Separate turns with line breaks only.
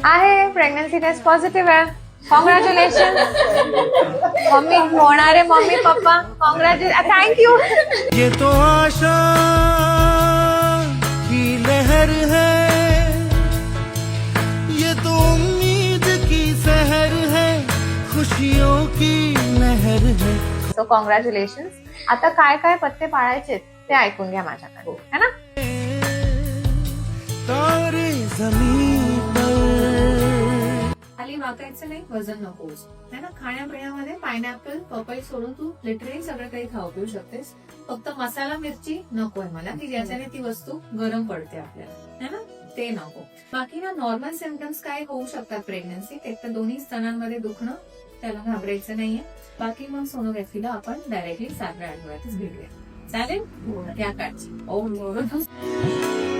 आहे pregnancy taste positive आहे. Congratulation mummy होणारे मम्मी पप्पा कॉंग्रॅच्युलेशन थँक्यू.
ये तो आशा की लहर है, ये तो उम्मीद की सहर है, खुशियों की लहर है.
So congratulation. आता काय काय पत्ते पाळायचे ते ऐकून घ्या माझ्याकडे है ना.
तारे जमीन पर
खाली वाकायचं नाही, वजन नकोस है ना. खाण्यापिण्यामध्ये पायनॅपल पपई सोडून तू लिटरली सगळं काही खाऊ पिऊ शकतेस. फक्त मसाला मिरची नकोय मला, की ज्याच्याने ती वस्तू गरम पडते आपल्याला है ना, ते नको. बाकी ना नॉर्मल सिम्पटम्स काय होऊ शकतात प्रेग्नन्सीत. एक तर दोन्ही स्तनांमध्ये दुखणं, त्याला घाबरायचं नाहीये. बाकी मग सोनोग्राफीला आपण डायरेक्टली 7व्या आठवड्यातच भेटूया. चालेल या काळजी. ओके.